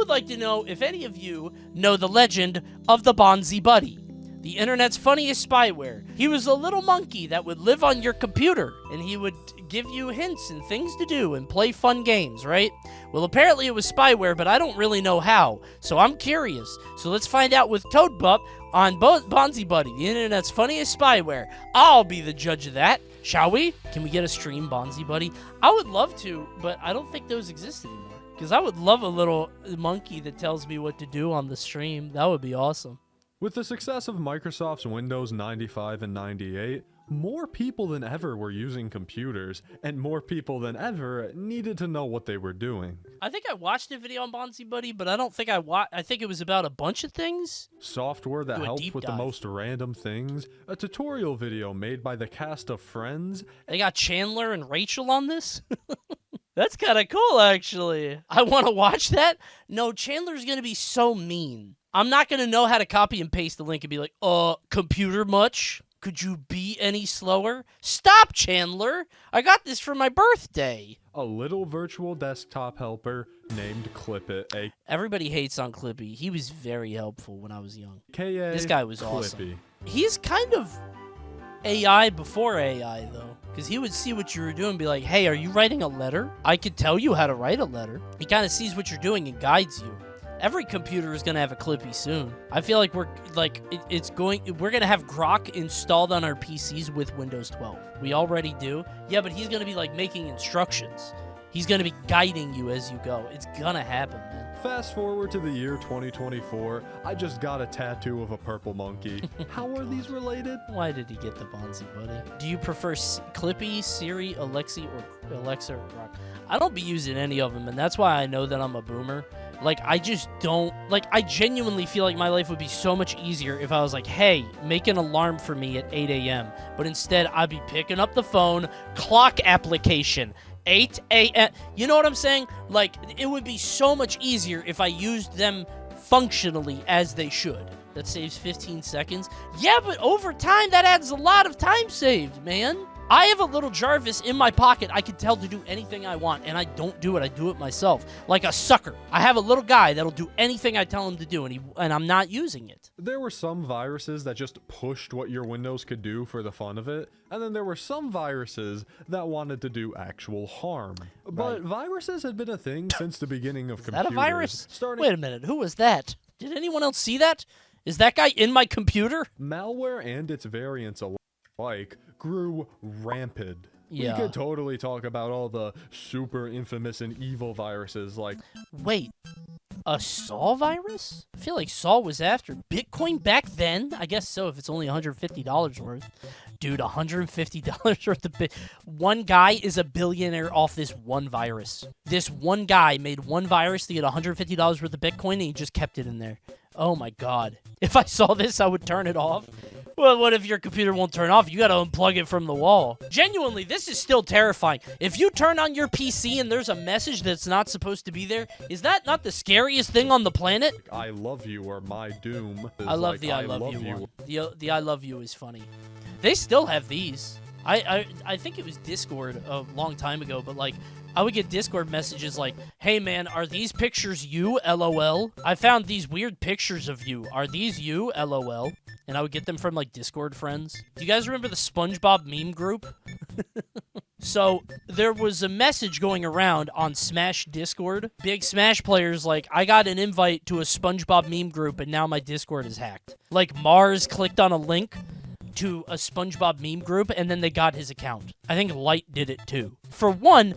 would like to know if any of you know the legend of the Bonzi Buddy, the internet's funniest spyware. He was a little monkey that would live on your computer, and he would give you hints and things to do and play fun games, right? Well, apparently it was spyware, but I don't really know how, so I'm curious. So let's find out with Toadbup on Bonzi Buddy, the internet's funniest spyware. I'll be the judge of that. Shall we? Can we get a stream, Bonzi Buddy? I would love to, but I don't think those exist anymore. Because I would love a little monkey that tells me what to do on the stream. That would be awesome. With the success of Microsoft's Windows 95 and 98, more people than ever were using computers, and more people than ever needed to know what they were doing. I think I watched a video on Bonzi Buddy, but I don't think I think it was about a bunch of things. Software that helped with dive. the most random things, a tutorial video made by the cast of Friends. They got Chandler and Rachel on this? That's kind of cool, actually. I want to watch that. No, Chandler's going to be so mean. I'm not going to know how to copy and paste the link and be like, computer much? Could you be any slower? Stop, Chandler. I got this for my birthday. A little virtual desktop helper named Clippit. Everybody hates on Clippy. He was very helpful when I was young. AKA This guy was Clippy. awesome. He's kind of AI before AI, though. Because he would see what you were doing and be like, hey, are you writing a letter? I could tell you how to write a letter. He kind of sees what you're doing and guides you. Every computer is going to have a Clippy soon. I feel like we're going to have Grok installed on our PCs with Windows 12. We already do. Yeah, but he's going to be like making instructions. He's going to be guiding you as you go. It's going to happen, man. Fast forward to the year 2024, I just got a tattoo of a purple monkey. How are these related? Why did he get the Bonzi Buddy? Do you prefer Clippy, Siri, Alexa, or Grok? I don't be using any of them, and that's why I know that I'm a boomer. Like, I just don't... Like, I genuinely feel like my life would be so much easier if I was like, hey, make an alarm for me at 8 a.m. But instead, I'd be picking up the phone, clock application, 8 a.m. You know what I'm saying? Like, it would be so much easier if I used them functionally as they should. That saves 15 seconds. Yeah, but over time, that adds a lot of time saved, man. I have a little Jarvis in my pocket I can tell to do anything I want, and I don't do it. I do it myself. Like a sucker. I have a little guy that'll do anything I tell him to do, and I'm not using it. There were some viruses that just pushed what your Windows could do for the fun of it, and then there were some viruses that wanted to do actual harm. But viruses had been a thing since the beginning of computers. Is that a virus? Wait a minute. Who was that? Did anyone else see that? Is that guy in my computer? Malware and its variants alike grew rampant. Yeah. We could totally talk about all the super infamous and evil viruses like... Wait, a Saw virus? I feel like Saw was after Bitcoin back then. I guess so, if it's only $150 worth. Dude, $150 worth of one guy is a billionaire off this one virus. This one guy made one virus to get $150 worth of Bitcoin, and he just kept it in there. Oh my god. If I saw this, I would turn it off. Well, what if your computer won't turn off? You gotta unplug it from the wall. Genuinely, this is still terrifying. If you turn on your PC and there's a message that's not supposed to be there, is that not the scariest thing on the planet? I love you or my doom. I love the I love you one. The I love you is funny. They still have these. I think it was Discord a long time ago, but like, I would get Discord messages like, hey man, are these pictures you? LOL. I found these weird pictures of you. Are these you? LOL. And I would get them from like Discord friends. Do you guys remember the SpongeBob meme group? So there was a message going around on Smash Discord. Big Smash players like, I got an invite to a SpongeBob meme group and now my Discord is hacked. Like Mars clicked on a link to a SpongeBob meme group and then they got his account. I think Light did it too. For one,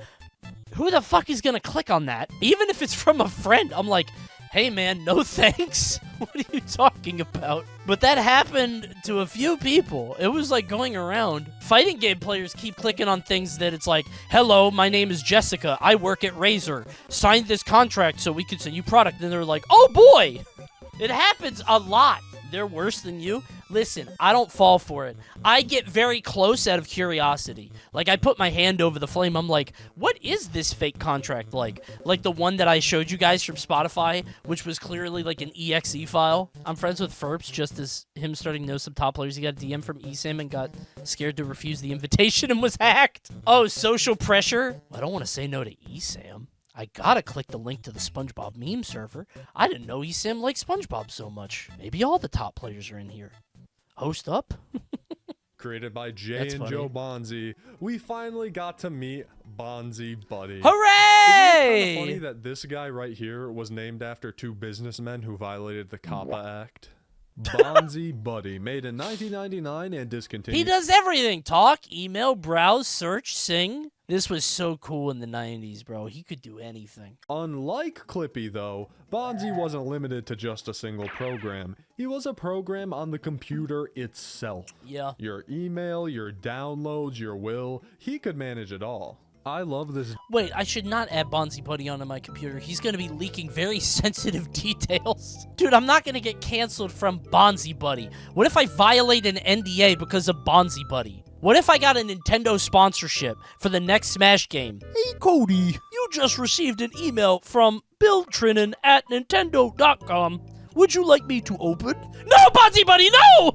who the fuck is gonna click on that? Even if it's from a friend, I'm like, hey man, no thanks. What are you talking about? But that happened to a few people. It was like going around. Fighting game players keep clicking on things that it's like, hello, my name is Jessica. I work at Razer. Signed this contract so we could send you product. And they're like, oh boy! It happens a lot. They're worse than you. Listen, I don't fall for it. I get very close out of curiosity. Like, I put my hand over the flame. I'm like, what is this fake contract like? Like the one that I showed you guys from Spotify, which was clearly like an EXE file. I'm friends with Ferps, just as him starting to know some top players. He got a DM from eSam and got scared to refuse the invitation and was hacked. Oh, social pressure? I don't want to say no to eSam. I gotta click the link to the SpongeBob meme server. I didn't know eSim liked SpongeBob so much. Maybe all the top players are in here. Host up? Created by Jay That's and funny. Joe Bonzi, we finally got to meet Bonzi Buddy. Hooray! Isn't it kind of funny that this guy right here was named after two businessmen who violated the COPPA Act? Bonzi Buddy, made in 1999 and discontinued. He does everything. Talk, email, browse, search, sing. This was so cool in the 90s, bro. He could do anything. Unlike Clippy, though, Bonzi wasn't limited to just a single program. He was a program on the computer itself. Yeah. Your email, your downloads, your will, he could manage it all. I love this. Wait, I should not add Bonzi Buddy onto my computer. He's going to be leaking very sensitive details. Dude, I'm not going to get canceled from Bonzi Buddy. What if I violate an NDA because of Bonzi Buddy? What if I got a Nintendo sponsorship for the next Smash game? Hey, Cody, you just received an email from Bill Trinan at Nintendo.com. Would you like me to open? No, Bonzi Buddy, no!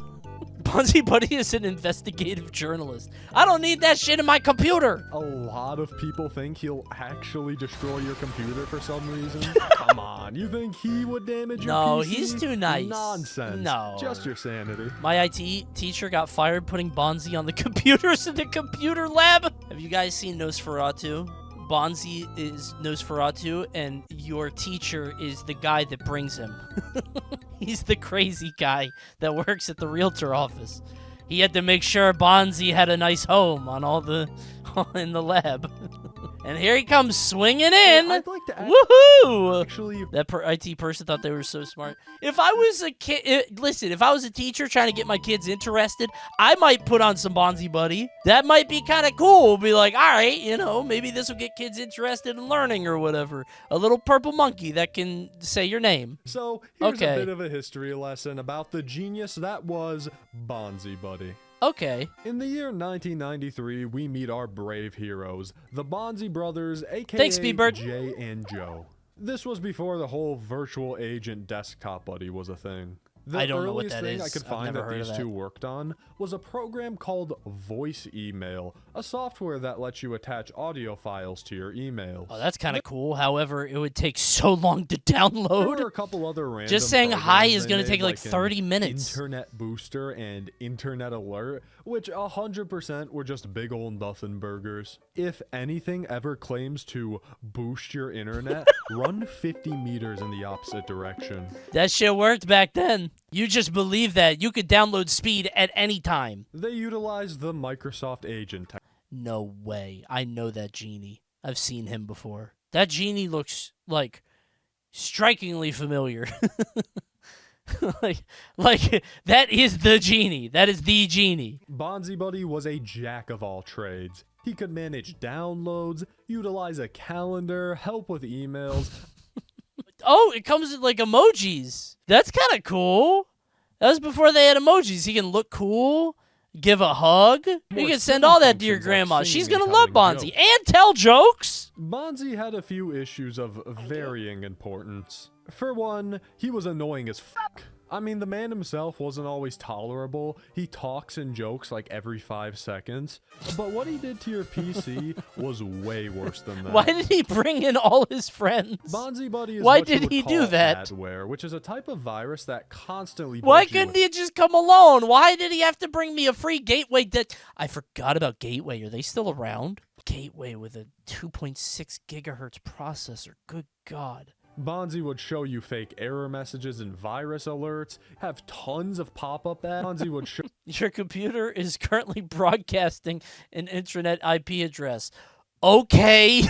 Bonzi Buddy is an investigative journalist. I don't need that shit in my computer. A lot of people think he'll actually destroy your computer for some reason. Come on, you think he would damage your No, PC? he's too nice. Nonsense. No. Just your sanity. My IT teacher got fired putting Bonzi on the computers in the computer lab. Have you guys seen Nosferatu? Bonzi is Nosferatu, and your teacher is the guy that brings him. He's the crazy guy that works at the realtor office. He had to make sure Bonzi had a nice home on all the in the lab. And here he comes swinging in. I'd like to add, Woohoo! actually, That IT person thought they were so smart. If I was a kid, listen, if I was a teacher trying to get my kids interested, I might put on some Bonzi Buddy. That might be kind of cool. Be like, all right, you know, maybe this will get kids interested in learning or whatever. A little purple monkey that can say your name. so here's Okay. a bit of a history lesson about the genius that was Bonzi Buddy. Okay. In the year 1993, we meet our brave heroes, the Bonzi brothers, aka Thanks, Speedbird. Jay and Joe. This was before the whole virtual agent desktop buddy was a thing. The I don't know what earliest that thing is. I could I've find never that heard of these that. two worked on was a program called Voice Email, a software that lets you attach audio files to your emails. Oh, that's kind of cool. However, it would take so long to There download. were a couple other random Just saying hi programs is they gonna made, take like an 30 minutes. Internet Booster and Internet Alert, which 100% were just big old nothing burgers. If anything ever claims to boost your internet, run 50 meters in the opposite direction. That shit worked back then. You just believe that. You could download speed at any time. They utilized the Microsoft Agent No way. I know that genie. I've seen him before. That genie looks, like, strikingly familiar. like, that is the genie. That is the genie. Bonzi Buddy was a jack of all trades. He could manage downloads, utilize a calendar, help with emails. Oh, it comes with, like, emojis. That's kind of cool. That was before they had emojis. He can look cool, give a hug. You More can send silly all that to your functions like grandma. singing She's and going to love telling Bonzi. jokes. And tell jokes. Bonzi had a few issues of varying importance. For one, he was annoying as fuck. I mean, the man himself wasn't always tolerable. He talks and jokes like every 5 seconds. But what he did to your PC was way worse than that. Why did he bring in all his friends? Bonzi Buddy is Why what you did would he call do that? adware, which is a type of virus that constantly Why bugs you couldn't with- he just come alone? Why did he have to bring me a free Gateway? I forgot about Gateway. Are they still around? Gateway with a 2.6 gigahertz processor. Good God. Bonzi would show you fake error messages and virus alerts, have tons of pop-up ads. Bonzi would show Your computer is currently broadcasting an internet IP address. Okay.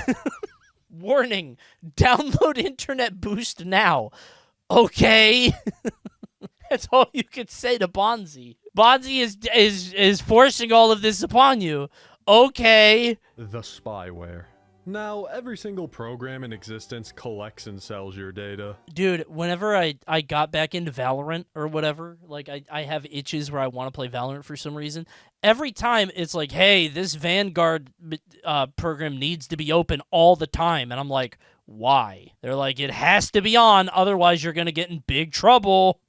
Warning. Download Internet Boost now. Okay. That's all you could say to Bonzi. Bonzi is forcing all of this upon you. Okay. the spyware. Now, every single program in existence collects and sells your data. Dude, whenever I got back into Valorant or whatever, like I have itches where I want to play Valorant for some reason. Every time it's like, hey, this Vanguard program needs to be open all the time. And I'm like, why? They're like, it has to be on, otherwise you're going to get in big trouble.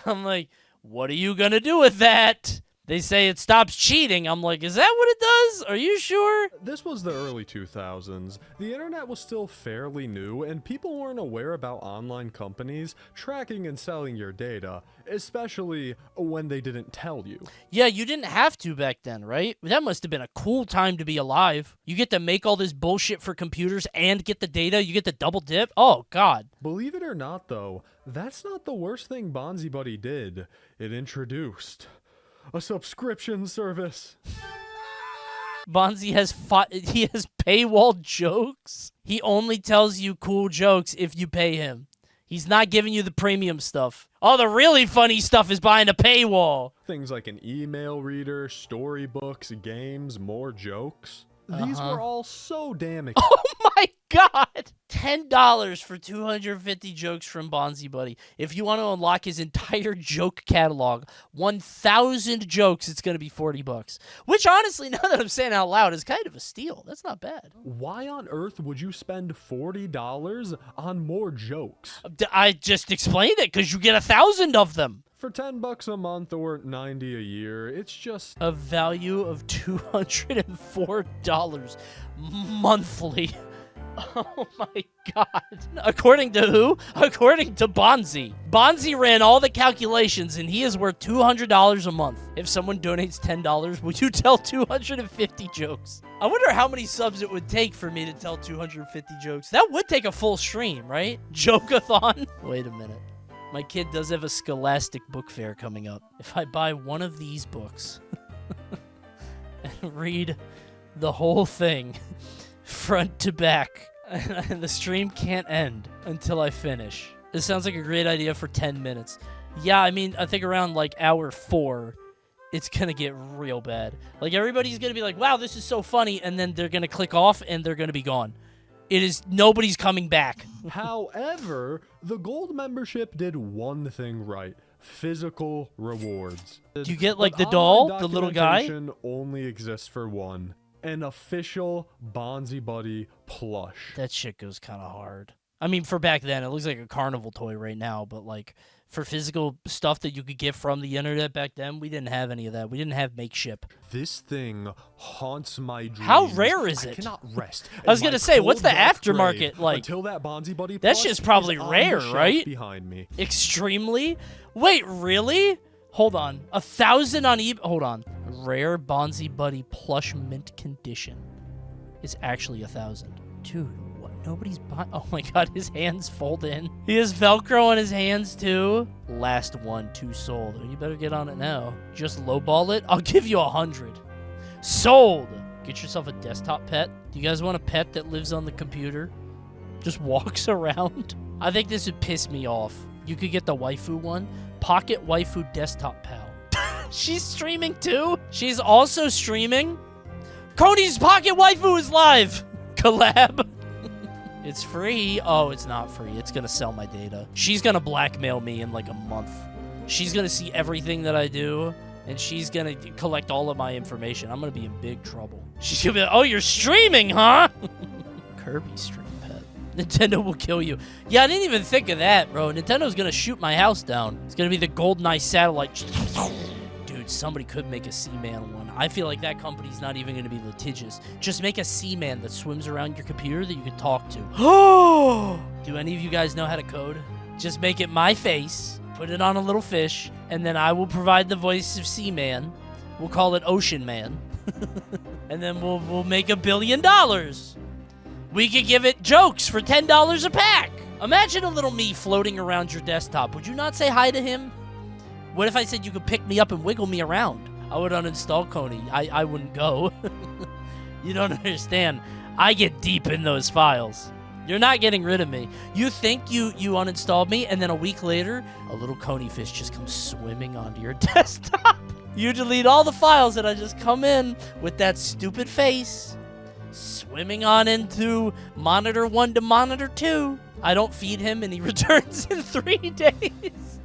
I'm like, what are you going to do with that? They say it stops cheating. I'm like, is that what it does? Are you sure? This was the early 2000s. The internet was still fairly new, and people weren't aware about online companies tracking and selling your data, especially when they didn't tell you. Yeah, you didn't have to back then, right? That must have been a cool time to be alive. You get to make all this bullshit for computers and get the data. You get the double dip. Oh, God. Believe it or not, though, that's not the worst thing Bonzi Buddy did. It introduced a subscription service. Bonzi has paywall jokes. He only tells you cool jokes if you pay him. He's not giving you the premium stuff. All the really funny stuff is behind a paywall. Things like an email reader, storybooks, games, more jokes. These were all so damn expensive. Oh my God! $10 for 250 jokes from Bonzi Buddy. If you want to unlock his entire joke catalog, 1,000 jokes, it's going to be $40. Which honestly, now that I'm saying it out loud, is kind of a steal. That's not bad. Why on earth would you spend $40 on more jokes? I just explained it because you get 1,000 of them. For $10 a month or $90 a year, it's just a value of $204 monthly. Oh my God. According to who? According to Bonzi. Bonzi ran all the calculations and he is worth $200 a month. If someone donates $10, would you tell 250 jokes? I wonder how many subs it would take for me to tell 250 jokes. That would take a full stream, right? Joke-a-thon? Wait a minute. My kid does have a Scholastic book fair coming up. If I buy one of these books and read the whole thing front to back, and the stream can't end until I finish. It sounds like a great idea for 10 minutes. Yeah, I mean, I think around like hour 4, it's going to get real bad. Like everybody's going to be like, wow, this is so funny. And then they're going to click off and they're going to be gone. Nobody's coming back. However, the gold membership did one thing right. Physical rewards. Do you get like the doll, the little guy? Only exists for one. An official Bonzi Buddy plush. That shit goes kind of hard. I mean, for back then, it looks like a carnival toy right now, but like for physical stuff that you could get from the internet back then, we didn't have any of that. We didn't have makeship. This thing haunts my dreams. How rare is it? I cannot rest. I was gonna say, what's the aftermarket like? Until that Bonzi Buddy that shit's probably rare, right? Behind me. Extremely? Wait, really? Hold on. 1,000 on eBay. Hold on. Rare Bonzi Buddy plush mint condition is actually 1,000. Dude, what? Nobody's buying. Oh my God, his hands fold in. He has Velcro on his hands too. Last one, 2 sold. You better get on it now. Just lowball it. I'll give you 100. Sold. Get yourself a desktop pet. Do you guys want a pet that lives on the computer? Just walks around? I think this would piss me off. You could get the waifu one. Pocket Waifu Desktop Pal. She's streaming too? She's also streaming? Coney's Pocket Waifu is live! Collab. It's free. Oh, it's not free. It's gonna sell my data. She's gonna blackmail me in like a month. She's gonna see everything that I do, and she's gonna collect all of my information. I'm gonna be in big trouble. She's gonna be like, oh, you're streaming, huh? Kirby stream pet. Nintendo will kill you. Yeah, I didn't even think of that, bro. Nintendo's gonna shoot my house down. It's gonna be the GoldenEye satellite. Dude, somebody could make a Seaman one. I feel like that company's not even gonna be litigious. Just make a Seaman that swims around your computer that you can talk to. Do any of you guys know how to code? Just make it my face, put it on a little fish, and then I will provide the voice of Seaman. We'll call it Ocean Man. And then we'll make $1 billion. We could give it jokes for $10 a pack. Imagine a little me floating around your desktop. Would you not say hi to him? What if I said you could pick me up and wiggle me around? I would uninstall Coney. I wouldn't go. You don't understand. I get deep in those files. You're not getting rid of me. You think you uninstalled me, and then a week later, a little Coney fish just comes swimming onto your desktop. You delete all the files, and I just come in with that stupid face, swimming on into monitor 1 to monitor 2. I don't feed him, and he returns in 3 days.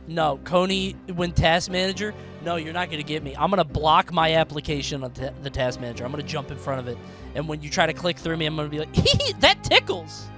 No, Coney, when task manager, no, you're not going to get me. I'm going to block my application on the task manager. I'm going to jump in front of it. And when you try to click through me, I'm going to be like, that tickles.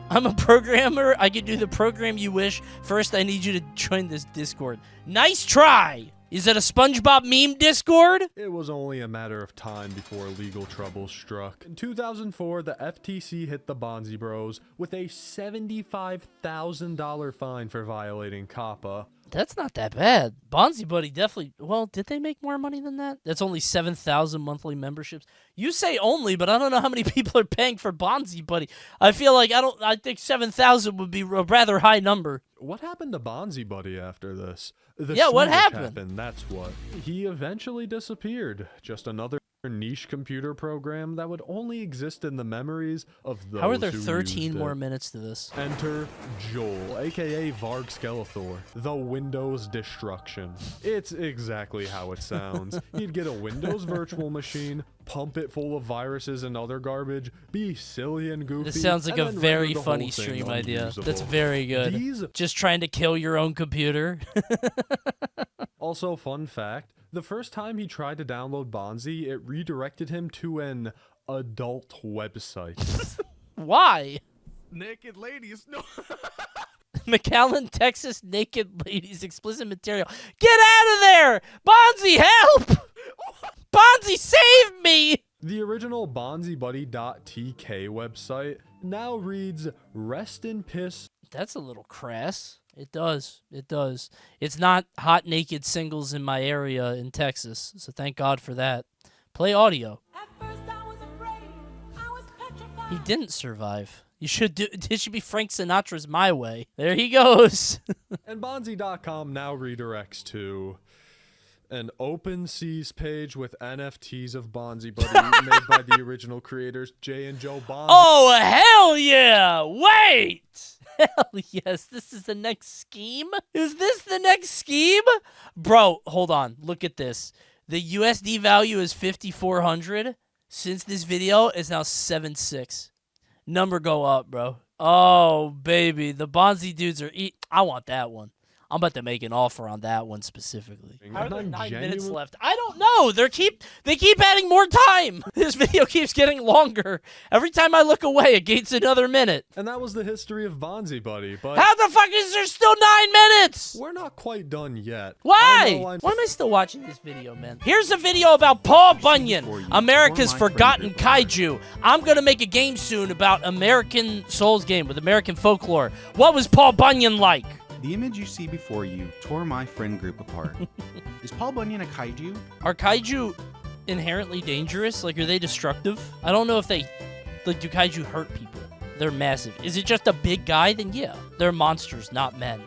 I'm a programmer. I can do the program you wish. First, I need you to join this Discord. Nice try! Is it a SpongeBob meme Discord? It was only a matter of time before legal trouble struck. In 2004, the FTC hit the Bonzi Bros with a $75,000 fine for violating COPPA. That's not that bad. Bonzi Buddy definitely... Well, did they make more money than that? That's only 7,000 monthly memberships. You say only, but I don't know how many people are paying for Bonzi Buddy. I feel like I think 7,000 would be a rather high number. What happened to Bonzi Buddy after this? What happened? That's what. He eventually disappeared. Just another niche computer program that would only exist in the memories of those How are there who 13 used more it. minutes to this? Enter Joel, aka Varg Skeletor, the Windows destruction. It's exactly how it sounds. He'd get a Windows virtual machine, pump it full of viruses and other garbage, be silly and goofy. This sounds like and a then very render the funny whole thing stream idea. unusable. That's very good. Just trying to kill your own computer. Also, fun fact, the first time he tried to download Bonzi, it redirected him to an adult website. Why? Naked ladies. No. McAllen, Texas, naked ladies, explicit material. Get out of there! Bonzi, help! Bonzi, save me! The original BonziBuddy.tk website now reads, "Rest in piss." That's a little crass. It does. It does. It's not hot naked singles in my area in Texas, so thank God for that. Play audio. At first I was afraid, I was petrified. He didn't survive. You should do. It should be Frank Sinatra's "My Way." There he goes. And Bonzi.com now redirects to an OpenSeas page with NFTs of Bonzi Buddy made by the original creators, Jay and Joe Bonzi. Oh, hell yeah! Wait! Hell yes, this is the next scheme? Is this the next scheme? Bro, hold on. Look at this. The USD value is 5,400. Since this video, it's now 7.6. Number go up, bro. Oh, baby. The Bonzi dudes are I want that one. I'm about to make an offer on that one specifically. How are there 9 minutes left? I don't know. They keep adding more time. This video keeps getting longer. Every time I look away, it gains another minute. And that was the history of Bonzi Buddy, but How the fuck is there still 9 minutes? we're not quite done yet. Why? Why am I still watching this video, man? Here's a video about Paul Bunyan, America's forgotten kaiju. I'm gonna make a game soon about American Souls game with American folklore. What was Paul Bunyan like? The image you see before you tore my friend group apart. Is Paul Bunyan a kaiju? Are kaiju inherently dangerous? Like, are they destructive? I don't know if they... Like, do kaiju hurt people? They're massive. Is it just a big guy? Then yeah. They're monsters, not men.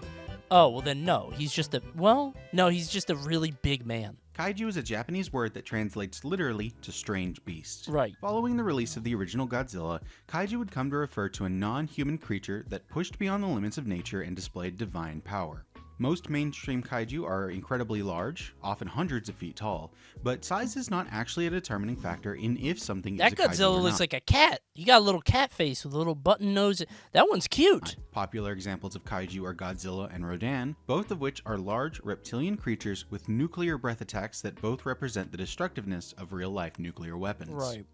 Oh, well then no. He's just a... Well, no, he's just a really big man. Kaiju is a Japanese word that translates literally to strange beast. Right. Following the release of the original Godzilla, kaiju would come to refer to a non-human creature that pushed beyond the limits of nature and displayed divine power. Most mainstream kaiju are incredibly large, often hundreds of feet tall, but size is not actually a determining factor in if something is a kaiju That Godzilla or looks not. like a cat. You got a little cat face with a little button nose. That one's cute. Popular examples of kaiju are Godzilla and Rodan, both of which are large reptilian creatures with nuclear breath attacks that both represent the destructiveness of real-life nuclear weapons. Right.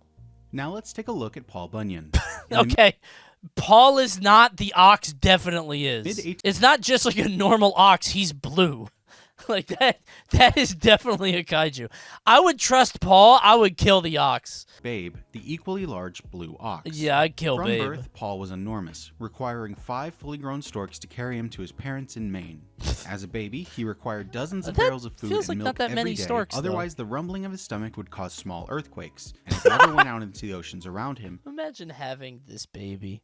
Now let's take a look at Paul Bunyan. Okay. Paul is not, the ox definitely is. Mid-18 It's not just like a normal ox, he's blue. Like that is definitely a kaiju. I would trust Paul, I would kill the ox. Babe, the equally large blue ox. Yeah, I'd kill From Babe. birth, Paul was enormous, requiring 5 fully grown storks to carry him to his parents in Maine. As a baby, he required dozens of That barrels of food feels and like milk not that every many day, storks, though. otherwise the rumbling of his stomach would cause small earthquakes, and if he ever went out into the oceans around him, Imagine having this baby.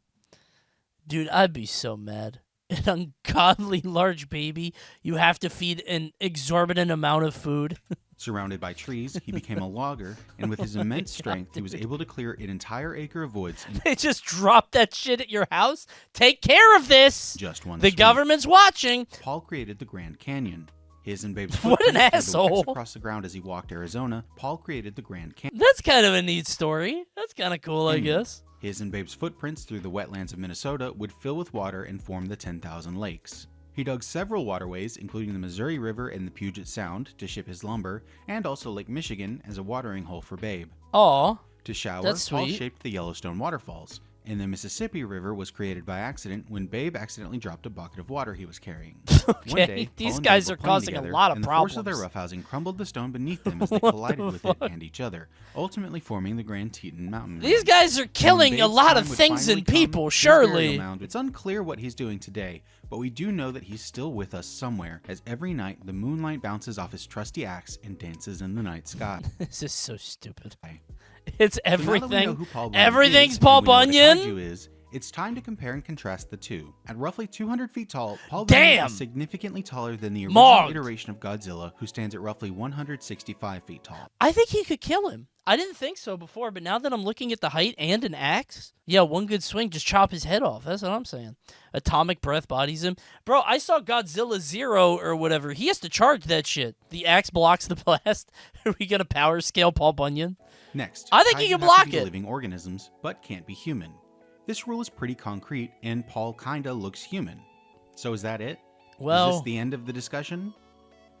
Dude, I'd be so mad. An ungodly large baby you have to feed an exorbitant amount of food. surrounded by trees, he became a logger, and with his immense strength, he was able to clear an entire acre of woods in They just drop that shit at your house? Take care of this! just one The swing. government's watching! Paul created the Grand Canyon. His and Babe's What an footprints through the asshole. X across the ground as he walked Arizona, Paul created the Grand Canyon. That's kind of a neat story. That's kind of cool, I guess. His and Babe's footprints through the wetlands of Minnesota would fill with water and form the 10,000 lakes. He dug several waterways, including the Missouri River and the Puget Sound, to ship his lumber, and also Lake Michigan as a watering hole for Babe. Aw. To shower, That's Paul sweet. shaped the Yellowstone waterfalls. And the Mississippi River was created by accident when Babe accidentally dropped a bucket of water he was carrying. Okay, One day, these Paul and guys Babe were are playing causing a together, lot of and the force of their problems. roughhousing crumbled the stone beneath them as they collided with it and each other, ultimately forming the Grand Teton Mountain. These guys are killing a lot of things and people, surely. It's unclear what he's doing today, but we do know that he's still with us somewhere, as every night the moonlight bounces off his trusty axe and dances in the night sky. This is so stupid. It's So now that we know everything. who Paul Bunyan Everything's is, Paul and we know what a Bunyan. kaiju is, it's time to compare and contrast the two. At roughly 200 feet tall, Paul Bunyan Damn! is significantly taller than the original Mogged. iteration of Godzilla, who stands at roughly 165 feet tall. I think he could kill him. I didn't think so before, but now that I'm looking at the height and an axe, yeah, one good swing, just chop his head off. That's what I'm saying. Atomic breath bodies him. Bro, I saw Godzilla Zero or whatever. He has to charge that shit. The axe blocks the blast. Are we gonna power scale Paul Bunyan? Next, I think he kaiju can have to block be it. living organisms, but can't be human. This rule is pretty concrete, and Paul kinda looks human. So is that it? Is Well, this the end of the discussion?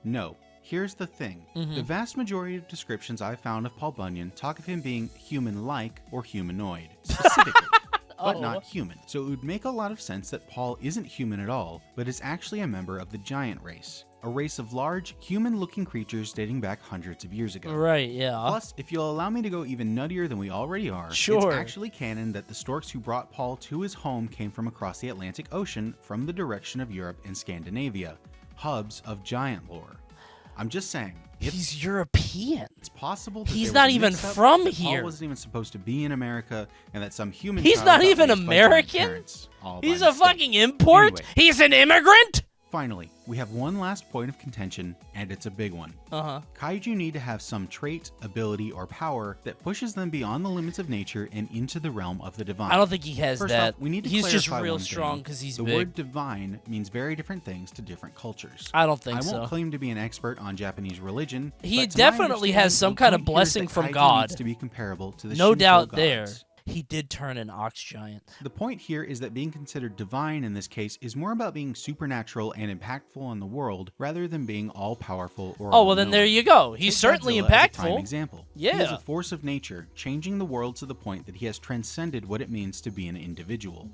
No. Here's the thing. Mm-hmm. The vast majority of descriptions I've found of Paul Bunyan talk of him being human-like or humanoid, specifically, but Oh. not human. So it would make a lot of sense that Paul isn't human at all, but is actually a member of the giant race, a race of large, human-looking creatures dating back hundreds of years ago. right, yeah. Plus, if you'll allow me to go even nuttier than we already are, Sure. it's actually canon that the storks who brought Paul to his home came from across the Atlantic Ocean from the direction of Europe and Scandinavia, hubs of giant lore. I'm just saying, He's European. it's possible that He's there not was a even mix-up, from that here. Paul wasn't even supposed to be in America, and that some human He's child not got even raised by giant American? parents, all by He's a mistake. fucking import? Anyway. He's an immigrant? Finally, we have one last point of contention, and it's a big one. Uh-huh. Kaiju need to have some trait, ability, or power that pushes them beyond the limits of nature and into the realm of the divine. I don't think he has First that. off, we need to He's just clarify real one thing. strong because he's the big. word divine means very different things to different cultures. I don't think I won't so. claim to be an expert on Japanese religion. He but to my definitely has understanding, some the kind of point here is blessing that from kaiju God. needs to be comparable to the No Shinto doubt gods. there. He did turn an ox giant. The point here is that being considered divine in this case is more about being supernatural and impactful on the world rather than being all-powerful or Oh, well, then there all-knowing. you go. He's Take certainly Godzilla as a prime impactful. example. He is Yeah. a force of nature, changing the world to the point that he has transcended what it means to be an individual.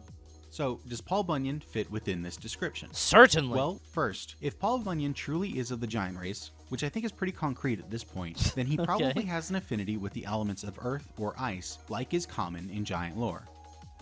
So, does Paul Bunyan fit within this description? Certainly. Well, first, if Paul Bunyan truly is of the giant race, which I think is pretty concrete at this point, then he probably has an affinity with the elements of earth or ice, like is common in giant lore.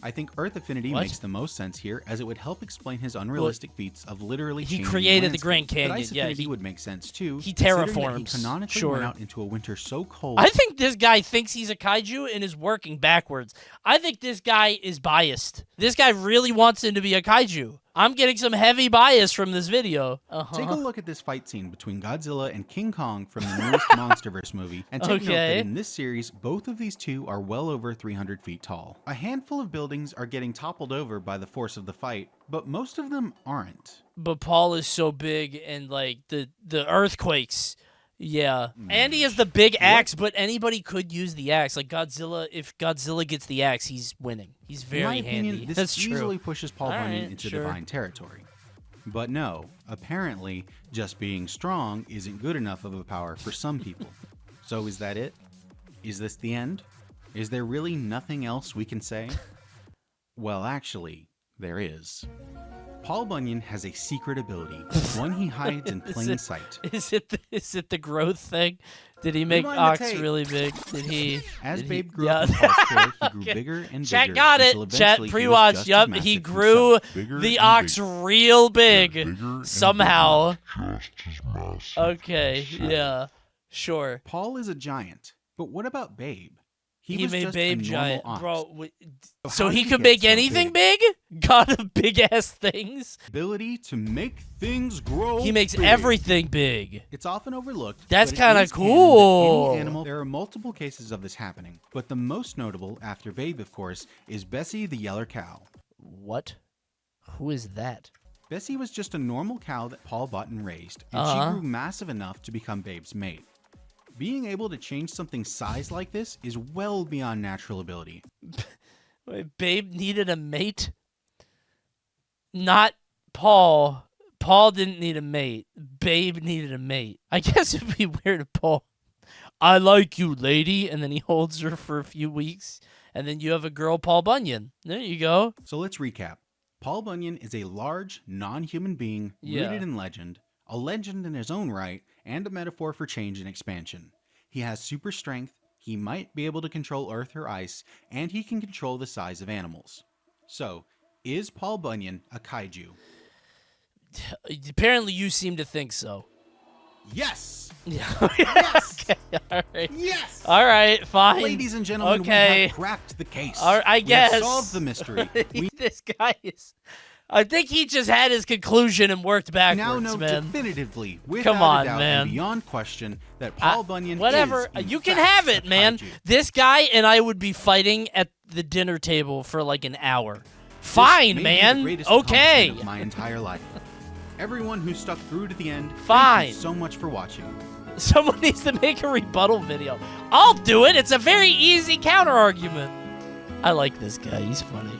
I think earth affinity What? makes the most sense here, as it would help explain his unrealistic feats of literally He changing created the Grand landscape. But Canyon, ice yeah, affinity he- would make sense too. he considering that terraforms, He canonically sure. went out into a winter so cold. I think this guy thinks he's a kaiju and is working backwards. I think this guy is biased. This guy really wants him to be a kaiju. I'm getting some heavy bias from this video. Take a look at this fight scene between Godzilla and King Kong from the newest MonsterVerse movie, and take note Okay. that in this series, both of these two are well over 300 feet tall. A handful of buildings are getting toppled over by the force of the fight, but most of them aren't. But Paul is so big and like the earthquakes. Yeah. And he has the big axe, but anybody could use the axe. Like Godzilla, if Godzilla gets the axe, he's winning. He's In very my handy. opinion, this That's easily true. pushes Paul All Bunyan right, into sure. divine territory. But no, apparently, just being strong isn't good enough of a power for some people. So is that it? Is this the end? Is there really nothing else we can say? Well, actually, there is. Paul Bunyan has a secret ability, one he hides in Is plain it- sight. Is it the growth thing? Did he make Rewind the ox tape. really big? Did he? As did Babe he, grew yeah. up in Paul's care, he grew Okay. bigger and bigger. Chat got it. until Chat eventually he was pre-watch. just as Yup, massive he grew himself. Bigger the and ox bigger. real big Bigger and somehow. bigger, just as massive. Okay, yeah, sure. Paul is a giant, but what about Babe? He was made just a Babe normal giant, ox. bro. So So how he did could get make so anything big? God of big ass things. Ability to make things grow. He makes big. everything big. It's often overlooked. That's but it kinda is canon that cool. any animal, there are multiple cases of this happening, but the most notable, after Babe, of course, is Bessie the Yeller cow. What? Who is that? Bessie was just a normal cow that Paul bought and raised, and Uh-huh. she grew massive enough to become Babe's mate. Being able to change something's size like this is well beyond natural ability. Wait, Babe needed a mate? Not Paul. Paul didn't need a mate. Babe needed a mate. I guess it'd be weird if Paul, I like you, lady, and then he holds her for a few weeks, And then you have a girl, Paul Bunyan. There you go. So let's recap. Paul Bunyan is a large, non-human being rooted in legend, a legend in his own right, and a metaphor for change and expansion. He has super strength, he might be able to control earth or ice, and he can control the size of animals. So, is Paul Bunyan a kaiju? Apparently you seem to think so. Yes! Yeah. Yes! Okay, all right. Yes! All right, fine. Ladies and gentlemen, we Okay. have cracked the case. All right, I guess. We have solved the mystery. We This guy is... I think he just had his conclusion and worked backwards, now know man. definitively, without Come on, a doubt, man. and beyond question, that Paul Bunyan Whatever. is, in You can fact, have it, a man. kaiju. This guy and I would be fighting at the dinner table for like an hour. Fine, This may be the man. greatest Okay. accomplishment of my entire life. Everyone who stuck through to the end, Fine. thank you so much for watching. Someone needs to make a rebuttal video. I'll do it. It's a very easy counter argument. I like this guy. He's funny.